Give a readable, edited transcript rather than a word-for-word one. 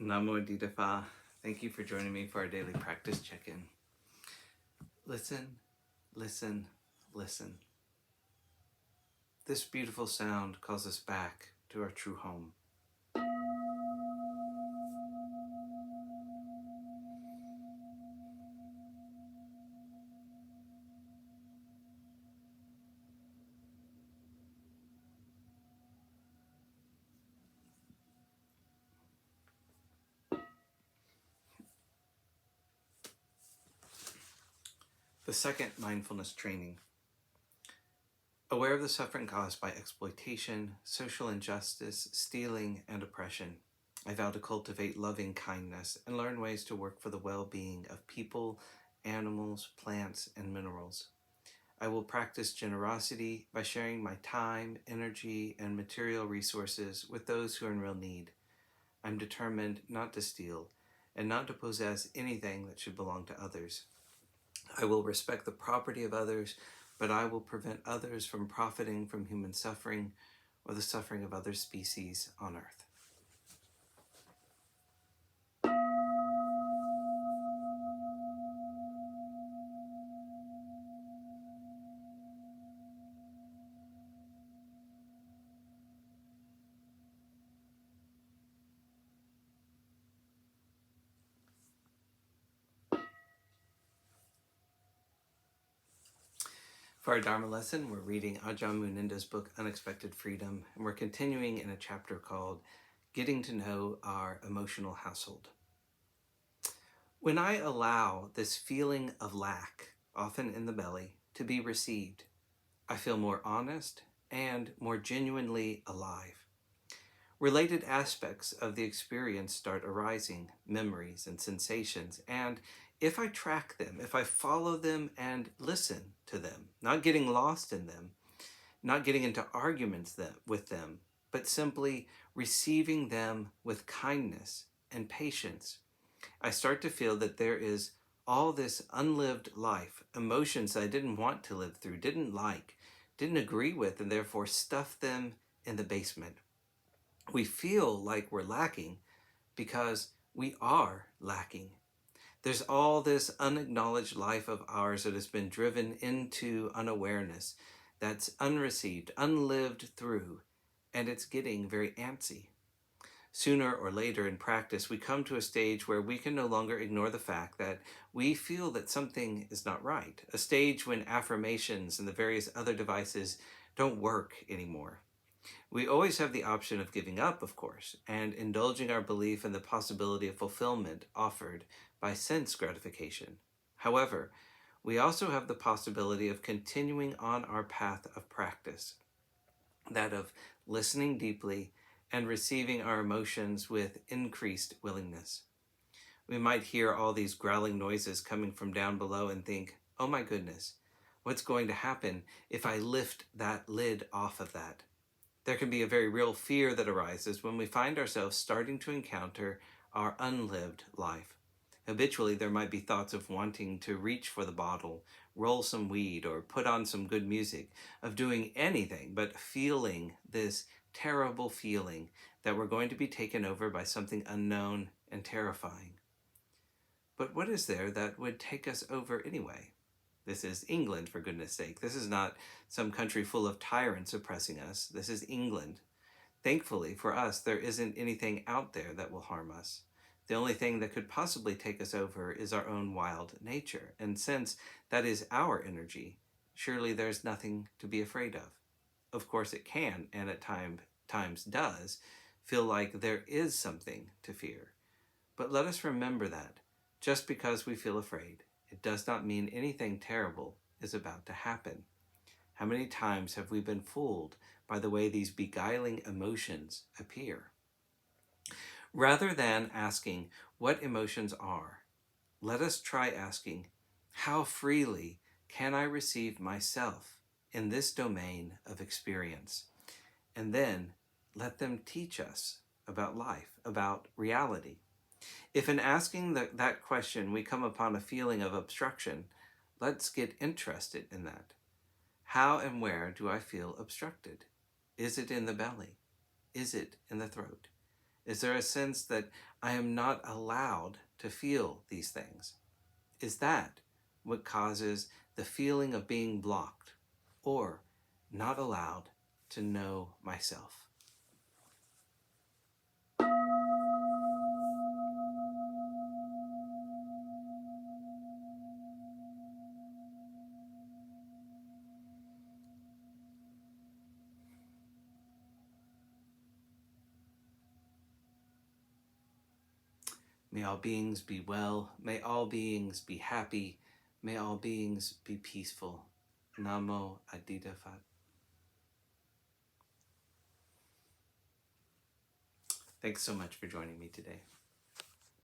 Namo Phat. Thank you for joining me for our daily practice check-in. Listen, listen, listen. This beautiful sound calls us back to our true home. The second mindfulness training. Aware of the suffering caused by exploitation, social injustice, stealing, and oppression, I vow to cultivate loving kindness and learn ways to work for the well-being of people, animals, plants, and minerals. I will practice generosity by sharing my time, energy, and material resources with those who are in real need. I'm determined not to steal and not to possess anything that should belong to others. I will respect the property of others, but I will prevent others from profiting from human suffering or the suffering of other species on earth. For our Dharma lesson, we're reading Ajahn Munindo's book, Unexpected Freedom, and we're continuing in a chapter called Getting to Know Our Emotional Household. When I allow this feeling of lack, often in the belly, to be received, I feel more honest and more genuinely alive. Related aspects of the experience start arising, memories and sensations, and if I track them, if I follow them and listen to them, not getting lost in them, not getting into arguments with them, but simply receiving them with kindness and patience, I start to feel that there is all this unlived life, emotions I didn't want to live through, didn't like, didn't agree with, and therefore stuffed them in the basement. We feel like we're lacking because we are lacking. There's all this unacknowledged life of ours that has been driven into unawareness, that's unreceived, unlived through, and it's getting very antsy. Sooner or later in practice, we come to a stage where we can no longer ignore the fact that we feel that something is not right, a stage when affirmations and the various other devices don't work anymore. We always have the option of giving up, of course, and indulging our belief in the possibility of fulfillment offered by sense gratification. However, we also have the possibility of continuing on our path of practice, that of listening deeply and receiving our emotions with increased willingness. We might hear all these growling noises coming from down below and think, oh my goodness, what's going to happen if I lift that lid off of that? There can be a very real fear that arises when we find ourselves starting to encounter our unlived life. Habitually, there might be thoughts of wanting to reach for the bottle, roll some weed, or put on some good music, of doing anything but feeling this terrible feeling that we're going to be taken over by something unknown and terrifying. But what is there that would take us over anyway? This is England, for goodness sake. This is not some country full of tyrants oppressing us. This is England. Thankfully for us, there isn't anything out there that will harm us. The only thing that could possibly take us over is our own wild nature. And since that is our energy, surely there's nothing to be afraid of. Of course it can, and at times does, feel like there is something to fear. But let us remember that just because we feel afraid, it does not mean anything terrible is about to happen. How many times have we been fooled by the way these beguiling emotions appear? Rather than asking what emotions are, let us try asking, how freely can I receive myself in this domain of experience? And then let them teach us about life, about reality. If in asking that question we come upon a feeling of obstruction, let's get interested in that. How and where do I feel obstructed? Is it in the belly? Is it in the throat? Is there a sense that I am not allowed to feel these things? Is that what causes the feeling of being blocked or not allowed to know myself? May all beings be well. May all beings be happy. May all beings be peaceful. Namo Adida Phat. Thanks so much for joining me today.